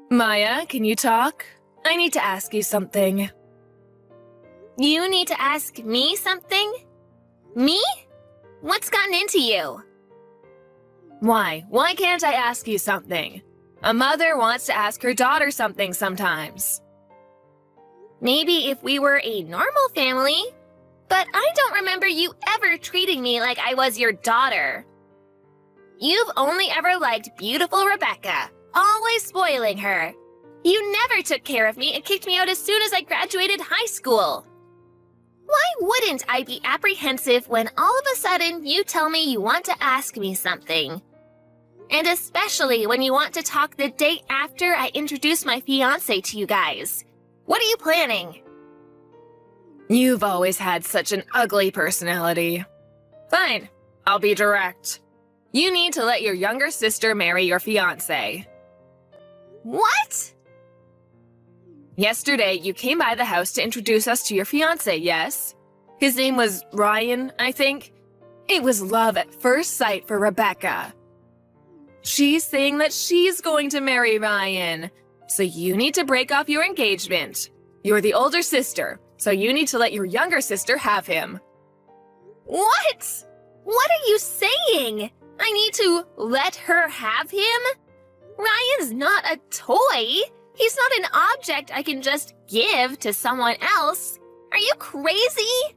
Maya, can you talk? I need to ask you something. You need to ask me something? Me? What's gotten into you? Why? Why can't I ask you something? A mother wants to ask her daughter something sometimes. Maybe if we were a normal family, but I don't remember you ever treating me like I was your daughter. You've only ever liked beautiful Rebecca, always spoiling her. You never took care of me and kicked me out as soon as I graduated high school. Why wouldn't I be apprehensive when all of a sudden you tell me you want to ask me something? And especially when you want to talk the day after I introduce my fiancé to you guys. What are you planning? You've always had such an ugly personality. Fine, I'll be direct. You need to let your younger sister marry your fiancé. What? Yesterday, you came by the house to introduce us to your fiancé, yes? His name was Ryan, I think. It was love at first sight for Rebecca. She's saying that she's going to marry Ryan, so you need to break off your engagement. You're the older sister, so you need to let your younger sister have him. What? What are you saying? I need to let her have him? Ryan's not a toy. He's not an object I can just give to someone else. Are you crazy?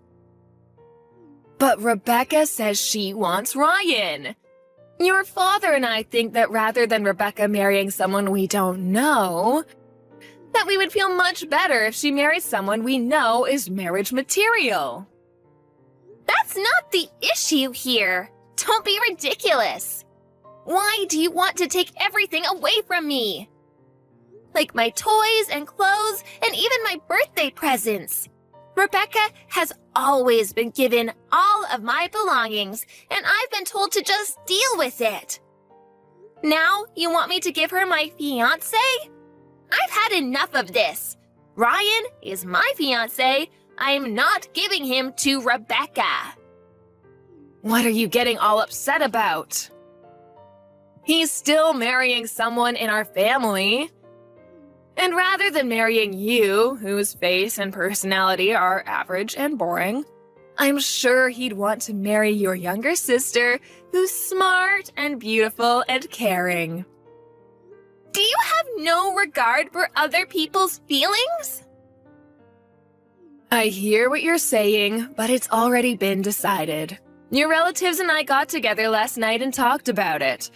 But Rebecca says she wants Ryan. Your father and I think that rather than Rebecca marrying someone we don't know, that we would feel much better if she marries someone we know is marriage material. That's not the issue here. Don't be ridiculous. Why do you want to take everything away from me? Like my toys and clothes and even my birthday presents. Rebecca has always been given all of my belongings, and I've been told to just deal with it. Now you want me to give her my fiancé? I've had enough of this. Ryan is my fiancé. I'm not giving him to Rebecca. What are you getting all upset about? He's still marrying someone in our family. And rather than marrying you, whose face and personality are average and boring, I'm sure he'd want to marry your younger sister, who's smart and beautiful and caring. Do you have no regard for other people's feelings? I hear what you're saying, but it's already been decided. Your relatives and I got together last night and talked about it.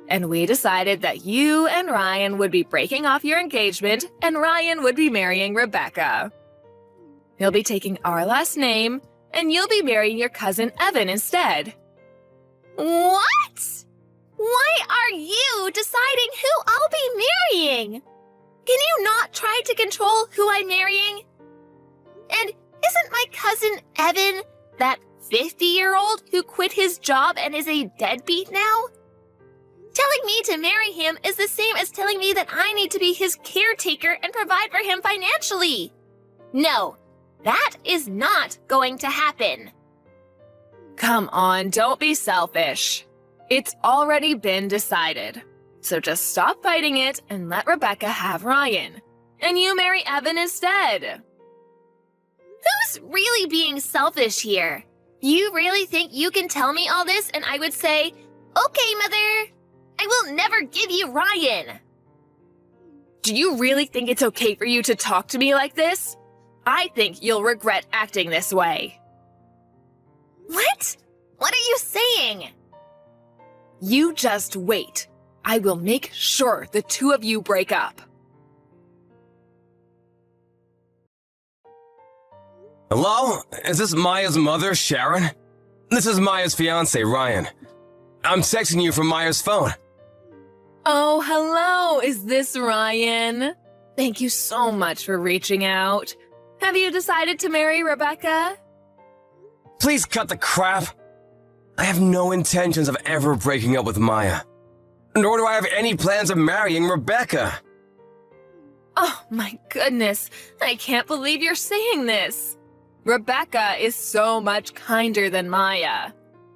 And we decided that you and Ryan would be breaking off your engagement and Ryan would be marrying Rebecca. He'll be taking our last name and you'll be marrying your cousin Evan instead. What? Why are you deciding who I'll be marrying? Can you not try to control who I'm marrying? And isn't my cousin Evan that 50-year-old who quit his job and is a deadbeat now? Telling me to marry him is the same as telling me that I need to be his caretaker and provide for him financially. No, that is not going to happen. Come on, don't be selfish. It's already been decided. So just stop fighting it and let Rebecca have Ryan. And you marry Evan instead. Who's really being selfish here? You really think you can tell me all this and I would say, okay, Mother, I will never give you Ryan. Do you really think it's okay for you to talk to me like this? I think you'll regret acting this way. What? What are you saying? You just wait. I will make sure the two of you break up. Hello? Is this Maya's mother, Sharon? This is Maya's fiancé, Ryan. I'm texting you from Maya's phone. Oh, hello. Is this Ryan? Thank you so much for reaching out. Have you decided to marry Rebecca? Please cut the crap. I have no intentions of ever breaking up with Maya. Nor do I have any plans of marrying Rebecca. Oh my goodness. I can't believe you're saying this. Rebecca is so much kinder than Maya.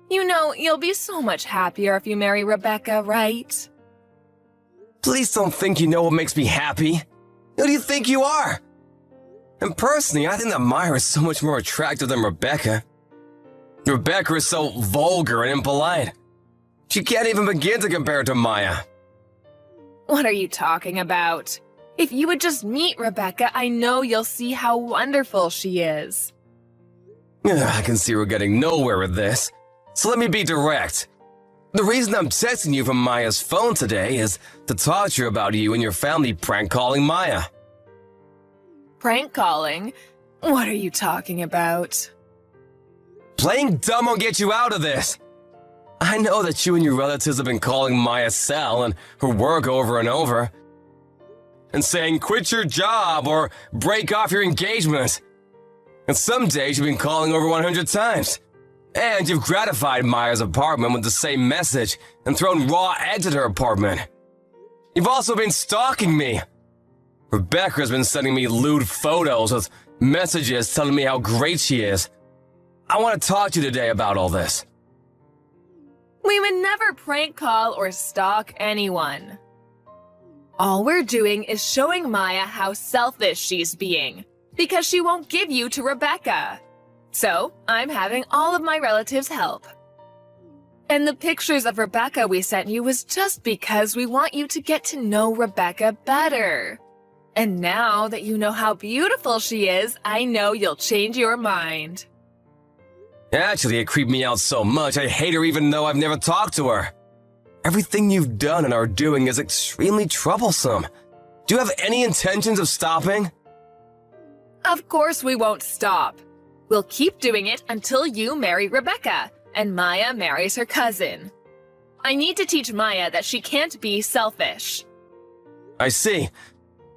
You know, you'll be so much happier if you marry Rebecca, right? Please don't think you know what makes me happy. Who do you think you are? And personally, I think that Maya is so much more attractive than Rebecca. Rebecca is so vulgar and impolite. She can't even begin to compare to Maya. What are you talking about? If you would just meet Rebecca, I know you'll see how wonderful she is. I can see we're getting nowhere with this. So let me be direct. The reason I'm texting you from Maya's phone today is to talk to you about you and your family prank calling Maya. Prank calling? What are you talking about? Playing dumb won't get you out of this. I know that you and your relatives have been calling Maya's cell and her work over and over, and saying quit your job or break off your engagement. And some days you've been calling over 100 times. And you've gratified Maya's apartment with the same message and thrown raw eggs at her apartment. You've also been stalking me. Rebecca has been sending me lewd photos with messages telling me how great she is. I want to talk to you today about all this. We would never prank call or stalk anyone. All we're doing is showing Maya how selfish she's being, because she won't give you to Rebecca. So, I'm having all of my relatives help. And the pictures of Rebecca we sent you was just because we want you to get to know Rebecca better. And now that you know how beautiful she is, I know you'll change your mind. Actually, it creeped me out so much I hate her even though I've never talked to her. Everything you've done and are doing is extremely troublesome. Do you have any intentions of stopping? Of course we won't stop. We'll keep doing it until you marry Rebecca and Maya marries her cousin. I need to teach Maya that she can't be selfish. I see.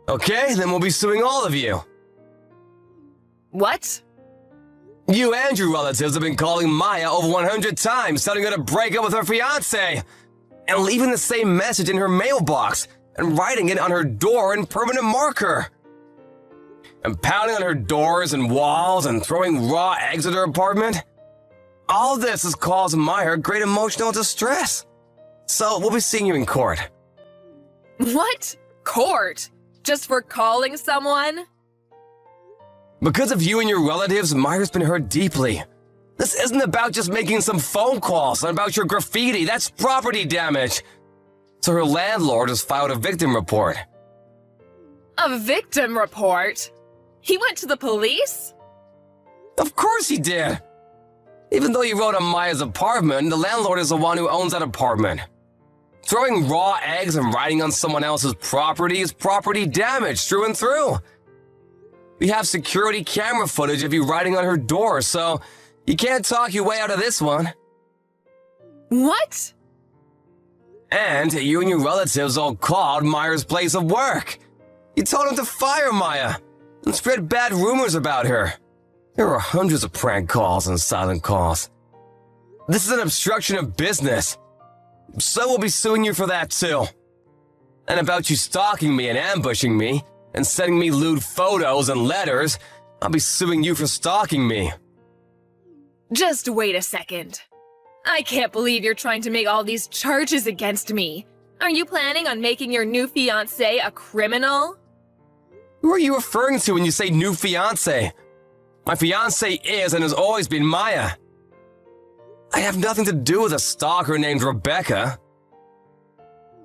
Okay, then we'll be suing all of you. What? You and your relatives have been calling Maya over 100 times, telling her to break up with her fiancé, and leaving the same message in her mailbox, and writing it on her door in permanent marker. And pounding on her doors and walls and throwing raw eggs at her apartment. All of this has caused Maya great emotional distress. So we'll be seeing you in court. What? Court? Just for calling someone? Because of you and your relatives, Maya's been hurt deeply. This isn't about just making some phone calls and about your graffiti. That's property damage. So her landlord has filed a victim report. A victim report? He went to the police? Of course he did. Even though he wrote on Maya's apartment, the landlord is the one who owns that apartment. Throwing raw eggs and writing on someone else's property is property damage through and through. We have security camera footage of you writing on her door, so you can't talk your way out of this one. What? And you and your relatives all called Maya's place of work. You told them to fire Maya and spread bad rumors about her. There are hundreds of prank calls and silent calls. This is an obstruction of business. So we'll be suing you for that too. And about you stalking me and ambushing me and sending me lewd photos and letters, I'll be suing you for stalking me. Just wait a second. I can't believe you're trying to make all these charges against me. Are you planning on making your new fiancé a criminal? Who are you referring to when you say new fiancé? My fiancé is and has always been Maya. I have nothing to do with a stalker named Rebecca.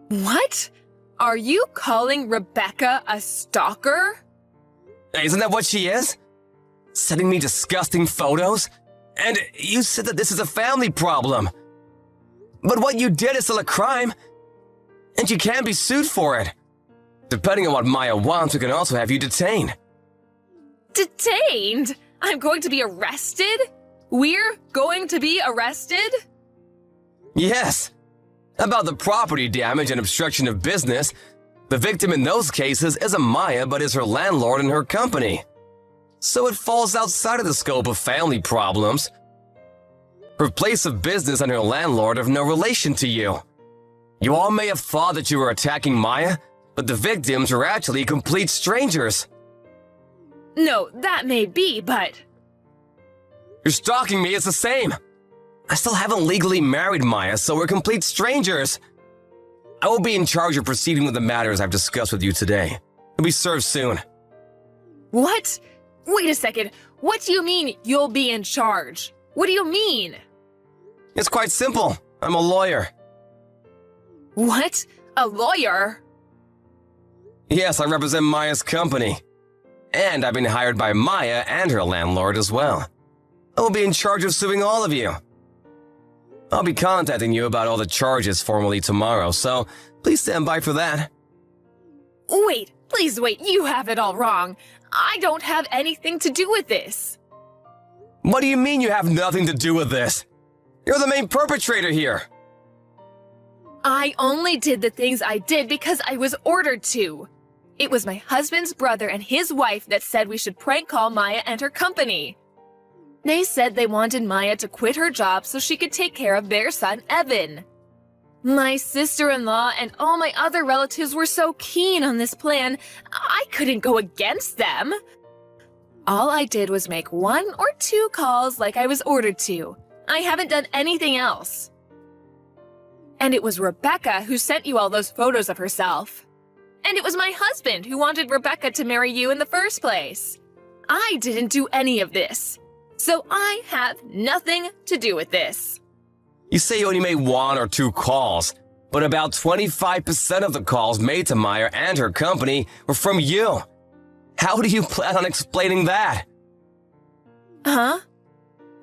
What? Are you calling Rebecca a stalker? Isn't that what she is? Sending me disgusting photos? And you said that this is a family problem. But what you did is still a crime, and you can be sued for it. Depending on what Maya wants, we can also have you detained. Detained? I'm going to be arrested? We're going to be arrested? Yes. About the property damage and obstruction of business, the victim in those cases isn't Maya but is her landlord and her company. So it falls outside of the scope of family problems. Her place of business and her landlord have no relation to you. You all may have thought that you were attacking Maya, but the victims are actually complete strangers. No, that may be, but... You're stalking me, it's the same. I still haven't legally married Maya, so we're complete strangers. I will be in charge of proceeding with the matters I've discussed with you today. You'll be served soon. What? Wait a second. What do you mean you'll be in charge? What do you mean? It's quite simple. I'm a lawyer. What? A lawyer? Yes, I represent Maya's company. And I've been hired by Maya and her landlord as well. I will be in charge of suing all of you. I'll be contacting you about all the charges formally tomorrow, so please stand by for that. Wait, please wait, you have it all wrong. I don't have anything to do with this. What do you mean you have nothing to do with this? You're the main perpetrator here. I only did the things I did because I was ordered to. It was my husband's brother and his wife that said we should prank call Maya and her company. They said they wanted Maya to quit her job so she could take care of their son, Evan. My sister-in-law and all my other relatives were so keen on this plan, I couldn't go against them. All I did was make 1 or 2 calls like I was ordered to. I haven't done anything else. And it was Rebecca who sent you all those photos of herself. And it was my husband who wanted Rebecca to marry you in the first place. I didn't do any of this. So I have nothing to do with this. You say you only made 1 or 2 calls, but about 25% of the calls made to Maya and her company were from you. How do you plan on explaining that? Huh?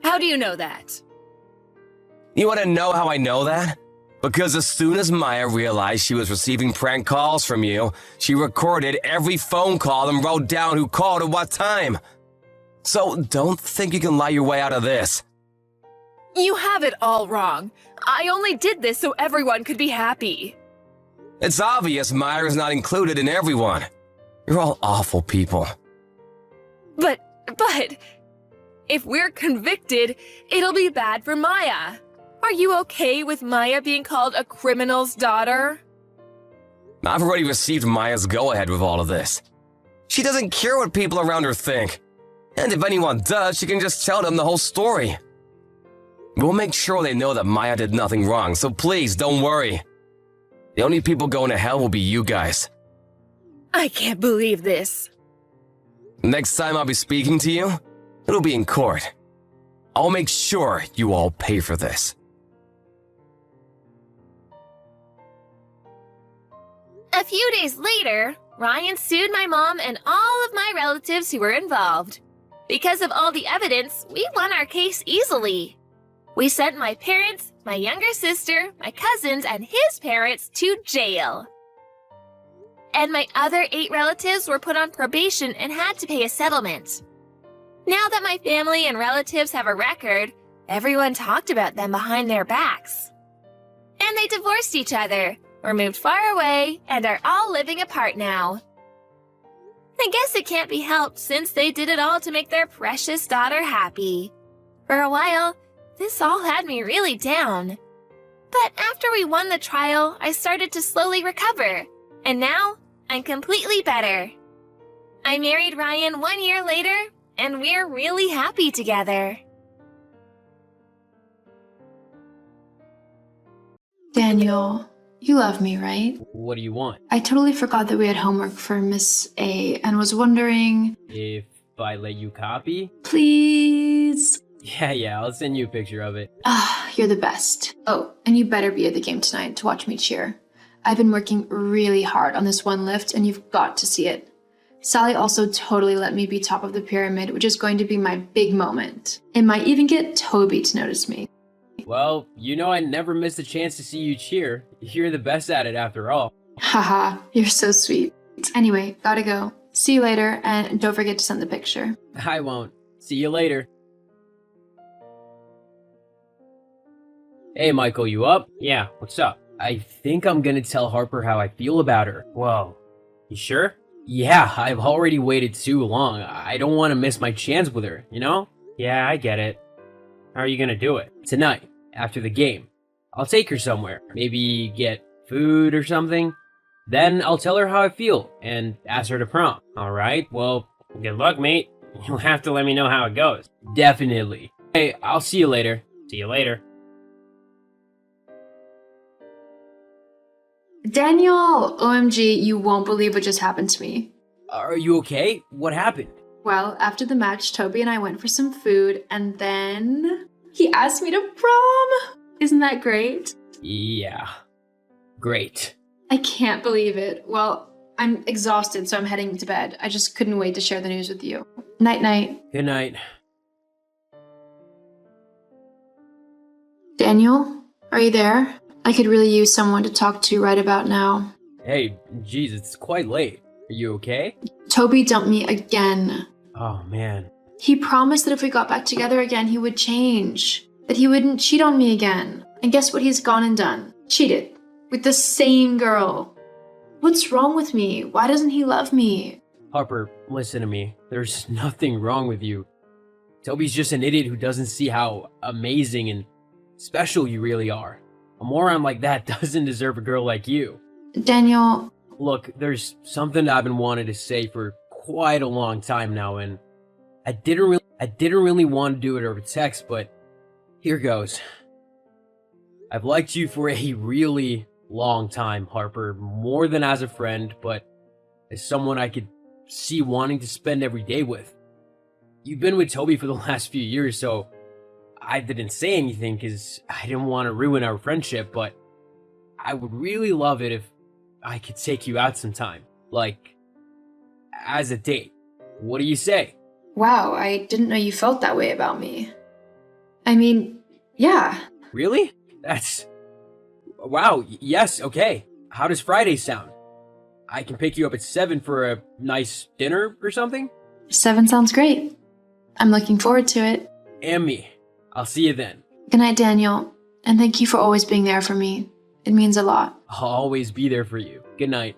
How do you know that? You want to know how I know that? Because as soon as Maya realized she was receiving prank calls from you, she recorded every phone call and wrote down who called at what time. So don't think you can lie your way out of this. You have it all wrong. I only did this so everyone could be happy. It's obvious Maya is not included in everyone. You're all awful people. But, if we're convicted, it'll be bad for Maya. Are you okay with Maya being called a criminal's daughter? I've already received Maya's go-ahead with all of this. She doesn't care what people around her think. And if anyone does, she can just tell them the whole story. We'll make sure they know that Maya did nothing wrong, so please don't worry. The only people going to hell will be you guys. I can't believe this. Next time I'll be speaking to you, it'll be in court. I'll make sure you all pay for this. A few days later, Ryan sued my mom and all of my relatives who were involved. Because of all the evidence, we won our case easily. We sent my parents, my younger sister, my cousins, and his parents to jail. And my other 8 relatives were put on probation and had to pay a settlement. Now that my family and relatives have a record, everyone talked about them behind their backs. And they divorced each other, or moved far away, and are all living apart now. I guess it can't be helped since they did it all to make their precious daughter happy. For a while, this all had me really down. But after we won the trial, I started to slowly recover, and now I'm completely better. I married Ryan 1 year later, and we're really happy together. Daniel, you love me, right? What do you want? I totally forgot that we had homework for Miss A and was wondering... If I let you copy? Please? Yeah, I'll send you a picture of it. You're the best. Oh, and you better be at the game tonight to watch me cheer. I've been working really hard on this one lift and you've got to see it. Sally also totally let me be top of the pyramid, which is going to be my big moment. It might even get Toby to notice me. Well, you know I never miss a chance to see you cheer. You're the best at it after all. Haha, you're so sweet. Anyway, gotta go. See you later, and don't forget to send the picture. I won't. See you later. Hey, Michael, you up? Yeah, what's up? I think I'm gonna tell Harper how I feel about her. Whoa. You sure? Yeah, I've already waited too long. I don't want to miss my chance with her, you know? Yeah, I get it. How are you gonna do it? Tonight, after the game. I'll take her somewhere. Maybe get food or something. Then I'll tell her how I feel and ask her to prom. Alright, well, good luck, mate. You'll have to let me know how it goes. Definitely. Hey, I'll see you later. See you later. Daniel! OMG, you won't believe what just happened to me. Are you okay? What happened? Well, after the match, Toby and I went for some food, and then he asked me to prom! Isn't that great? Yeah. Great. I can't believe it. Well, I'm exhausted, so I'm heading to bed. I just couldn't wait to share the news with you. Night-night. Good night. Daniel, are you there? I could really use someone to talk to right about now. Hey, geez, it's quite late. Are you okay? Toby dumped me again. Oh, man. He promised that if we got back together again, he would change. That he wouldn't cheat on me again. And guess what he's gone and done? Cheated. With the same girl. What's wrong with me? Why doesn't he love me? Harper, listen to me. There's nothing wrong with you. Toby's just an idiot who doesn't see how amazing and special you really are. A moron like that doesn't deserve a girl like you. Daniel, Look, there's something I've been wanting to say for quite a long time now, and I didn't really want to do it over text, but here goes. I've liked you for a really long time, Harper, more than as a friend, but as someone I could see wanting to spend every day with. You've been with Toby for the last few years, so I didn't say anything because I didn't want to ruin our friendship, but I would really love it if I could take you out sometime. Like, as a date. What do you say? wow, I didn't know you felt that way about me. I mean, yeah. Really? Wow, yes, okay. How does Friday sound? I can pick you up at 7 for a nice dinner or something? 7 sounds great. I'm looking forward to it. And me. I'll see you then. Good night, Daniel. And thank you for always being there for me. It means a lot. I'll always be there for you. Good night.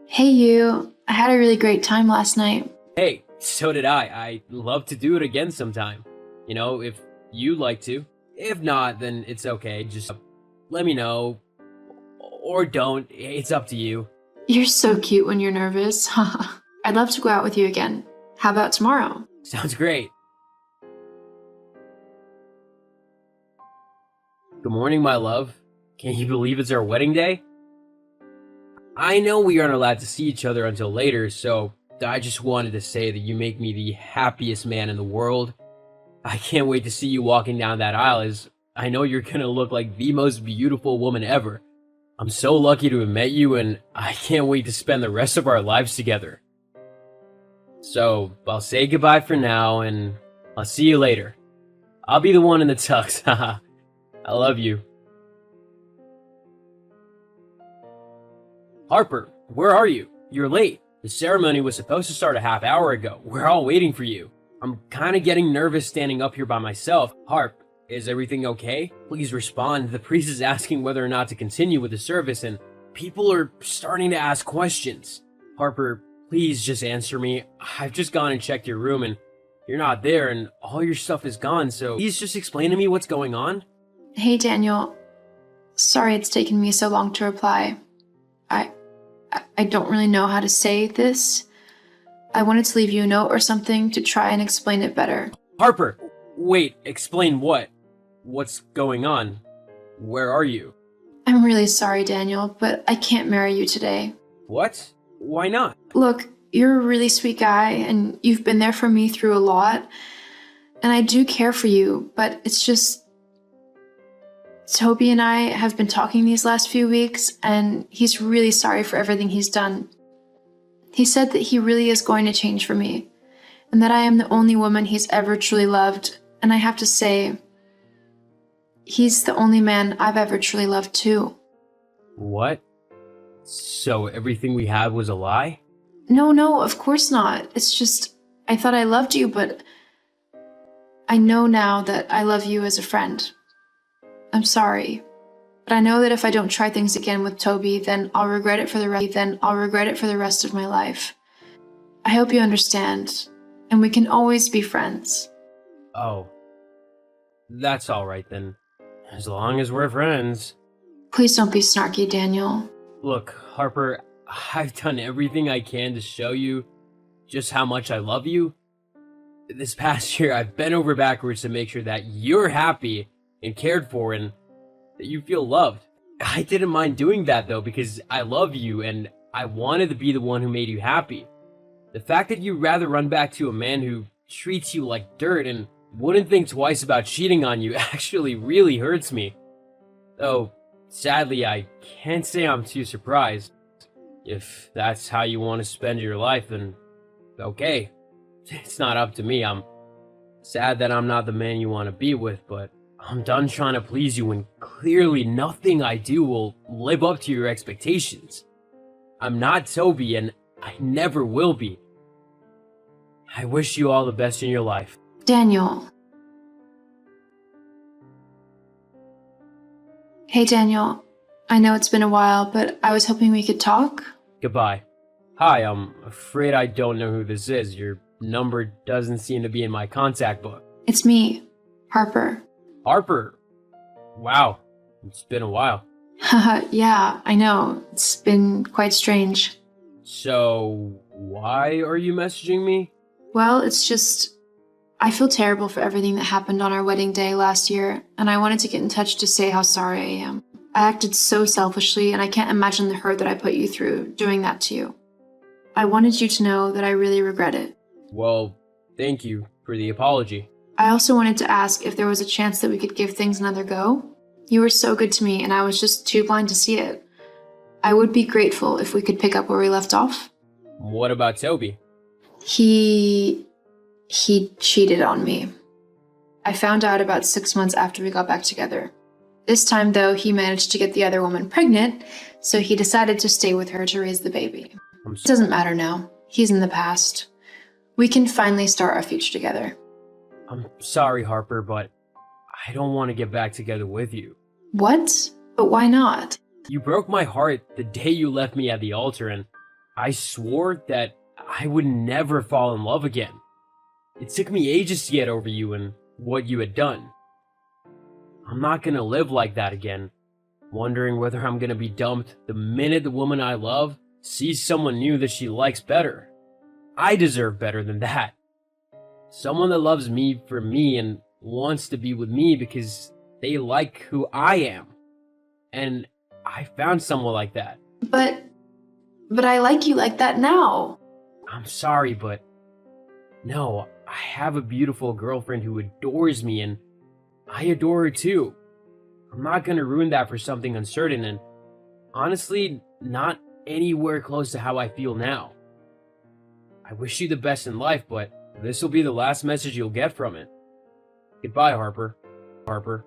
Hey, you. I had a really great time last night. Hey, so did I. I'd love to do it again sometime. You know, if you'd like to. If not, then it's okay. Just let me know. Or don't. It's up to you. You're so cute when you're nervous. I'd love to go out with you again. How about tomorrow? Sounds great. Good morning, my love. Can you believe it's our wedding day? I know we aren't allowed to see each other until later, so I just wanted to say that you make me the happiest man in the world. I can't wait to see you walking down that aisle, as I know you're gonna look like the most beautiful woman ever. I'm so lucky to have met you, and I can't wait to spend the rest of our lives together. So, I'll say goodbye for now, and I'll see you later. I'll be the one in the tux, haha. I love you. Harper, where are you? You're late. The ceremony was supposed to start a half hour ago. We're all waiting for you. I'm kinda getting nervous standing up here by myself. Harp, is everything okay? Please respond. The priest is asking whether or not to continue with the service, and people are starting to ask questions. Harper, please just answer me. I've just gone and checked your room, and you're not there, and all your stuff is gone, so please just explain to me what's going on. Hey, Daniel. Sorry it's taken me so long to reply. I don't really know how to say this. I wanted to leave you a note or something to try and explain it better. Harper! Wait, explain what? What's going on? Where are you? I'm really sorry, Daniel, but I can't marry you today. What? Why not? Look, you're a really sweet guy, and you've been there for me through a lot, and I do care for you, but it's just... Toby and I have been talking these last few weeks, and he's really sorry for everything he's done. He said that he really is going to change for me, and that I am the only woman he's ever truly loved, and I have to say, he's the only man I've ever truly loved too. What? So everything we had was a lie? No, of course not. It's just, I thought I loved you, but I know now that I love you as a friend. I'm sorry, but I know that if I don't try things again with Toby, then I'll regret it for the rest of my life. I hope you understand, and we can always be friends. Oh. That's alright then. As long as we're friends. Please don't be snarky, Daniel. Look, Harper, I've done everything I can to show you just how much I love you. This past year, I've bent over backwards to make sure that you're happy and cared for and that you feel loved. I didn't mind doing that though because I love you and I wanted to be the one who made you happy. The fact that you'd rather run back to a man who treats you like dirt and wouldn't think twice about cheating on you actually really hurts me. Though, sadly, I can't say I'm too surprised. If that's how you want to spend your life, then okay. It's not up to me. I'm sad that I'm not the man you want to be with, but I'm done trying to please you when clearly nothing I do will live up to your expectations. I'm not Toby and I never will be. I wish you all the best in your life. Daniel. Hey, Daniel. I know it's been a while, but I was hoping we could talk. Goodbye. Hi, I'm afraid I don't know who this is. Your number doesn't seem to be in my contact book. It's me, Harper. Harper? Wow, it's been a while. Haha, yeah, I know. It's been quite strange. So, why are you messaging me? Well, it's just... I feel terrible for everything that happened on our wedding day last year, and I wanted to get in touch to say how sorry I am. I acted so selfishly, and I can't imagine the hurt that I put you through doing that to you. I wanted you to know that I really regret it. Well, thank you for the apology. I also wanted to ask if there was a chance that we could give things another go. You were so good to me, and I was just too blind to see it. I would be grateful if we could pick up where we left off. What about Toby? He cheated on me. I found out about 6 months after we got back together. This time, though, he managed to get the other woman pregnant, so he decided to stay with her to raise the baby. It doesn't matter now. He's in the past. We can finally start our future together. I'm sorry, Harper, but I don't want to get back together with you. What? But why not? You broke my heart the day you left me at the altar, and I swore that I would never fall in love again. It took me ages to get over you and what you had done. I'm not gonna live like that again, wondering whether I'm gonna be dumped the minute the woman I love sees someone new that she likes better. I deserve better than that. Someone that loves me for me and wants to be with me because they like who I am. And I found someone like that. But I like you like that now. I'm sorry, but no, I have a beautiful girlfriend who adores me and I adore her too. I'm not gonna ruin that for something uncertain and honestly, not anywhere close to how I feel now. I wish you the best in life, but this will be the last message you'll get from it. Goodbye, Harper. Harper.